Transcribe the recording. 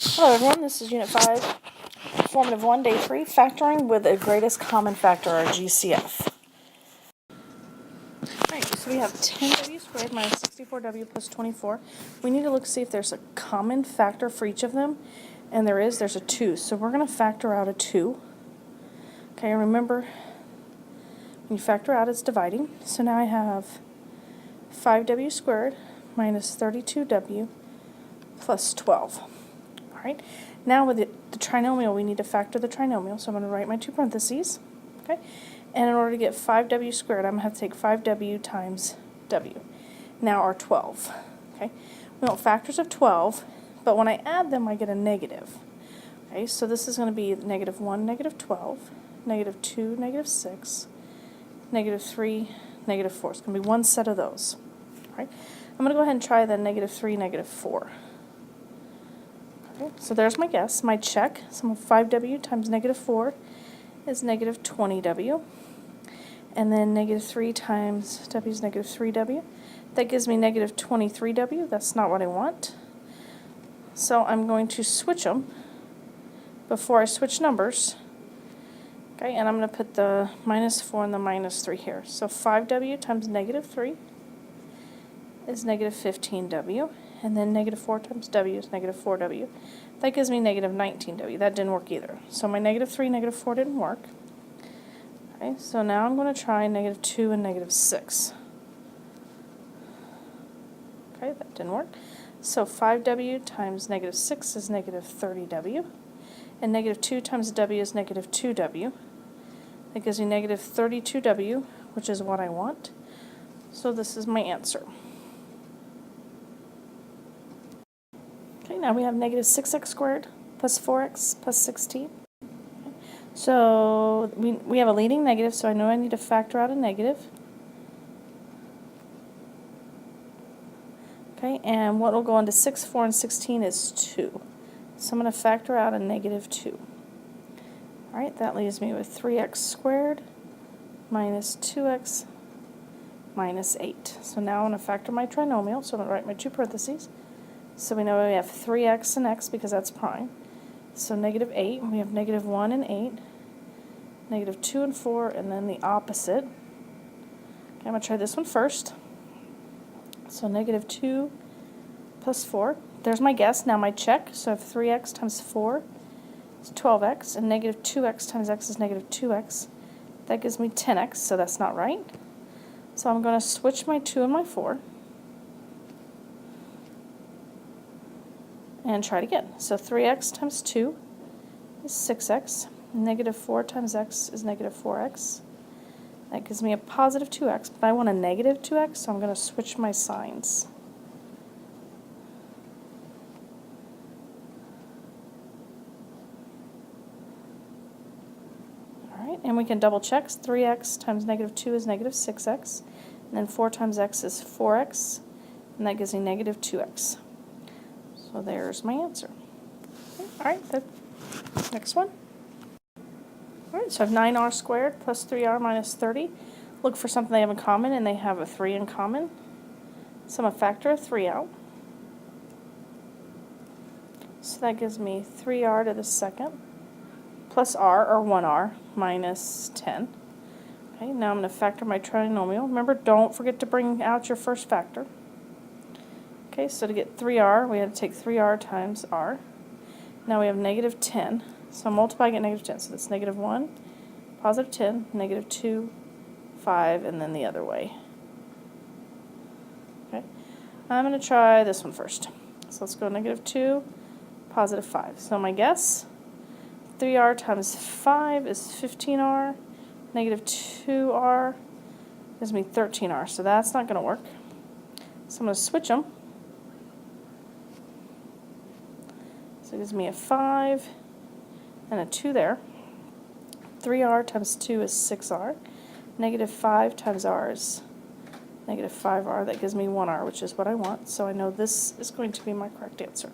Hello everyone, this is Unit 5, Formative 1, Day 3, Factoring with a Greatest Common Factor, or GCF. Alright, so we have 10w squared minus 64w plus 24. We need to look to see if there's a common factor for each of them, and there's a 2. So we're going to factor out a 2. Okay, remember, when you factor out, it's dividing. So now I have 5w squared minus 32w plus 12. Alright, now with the trinomial, we need to factor the trinomial, so I'm going to write my two parentheses. Okay, and in order to get 5w squared, I'm going to have to take 5w times w. Now our 12. Okay, we want factors of 12, but when I add them, I get a negative. Okay, so this is going to be negative 1, negative 12, negative 2, negative 6, negative 3, negative 4. It's going to be one set of those. Alright, I'm going to go ahead and try the negative 3, negative 4. So there's my guess, my check. Sum of 5w times negative 4 is negative 20w. And then negative 3 times w is negative 3w. That gives me negative 23w. That's not what I want. So I'm going to switch them before I switch numbers. Okay, and I'm going to put the minus 4 and the minus 3 here. So 5w times negative 3 is negative 15w. And then negative 4 times w is negative 4w. That gives me negative 19w. That didn't work either. So my negative 3, negative 4 didn't work. Okay, so now I'm going to try negative 2 and negative 6. Okay, that didn't work. So 5w times negative 6 is negative 30w. And negative 2 times w is negative 2w. That gives me negative 32w, which is what I want. So this is my answer. Okay, now we have negative 6x squared plus 4x plus 16. Okay. So we have a leading negative, so I know I need to factor out a negative. Okay, and what will go into 6, 4, and 16 is 2. So I'm going to factor out a negative 2. Alright, that leaves me with 3x squared minus 2x minus 8. So now I'm going to factor my trinomial, so I'm going to write my two parentheses. So we know we have 3x and x because that's prime. So negative 8, we have negative 1 and 8, negative 2 and 4, and then the opposite. Okay, I'm going to try this one first. So negative 2 plus 4. There's my guess. Now my check. So I have 3x times 4 is 12x, and negative 2x times x is negative 2x. That gives me 10x, so that's not right. So I'm going to switch my 2 and my 4. And try it again. So 3x times 2 is 6x. Negative 4 times x is negative 4x. That gives me a positive 2x, but I want a negative 2x, so I'm going to switch my signs. Alright, and we can double check. 3x times negative 2 is negative 6x. And then 4 times x is 4x. And that gives me negative 2x. So there's my answer. Alright, the next one. Alright, so I have 9r squared plus 3r minus 30. Look for something they have in common, and they have a 3 in common. So I'm going to factor a 3 out. So that gives me 3r to the second plus r, or 1r, minus 10. Okay, now I'm going to factor my trinomial. Remember, don't forget to bring out your first factor. Okay, so to get 3r, we had to take 3r times r. Now we have negative 10. So I'm multiplying at negative 10. So that's negative 1, positive 10, negative 2, 5, and then the other way. Okay, I'm going to try this one first. So let's go negative 2, positive 5. So my guess, 3r times 5 is 15r. Negative 2r gives me 13r. So that's not going to work. So I'm going to switch them. So it gives me a 5 and a 2 there. 3r times 2 is 6r. Negative 5 times r is negative 5r. That gives me 1r, which is what I want. So I know this is going to be my correct answer.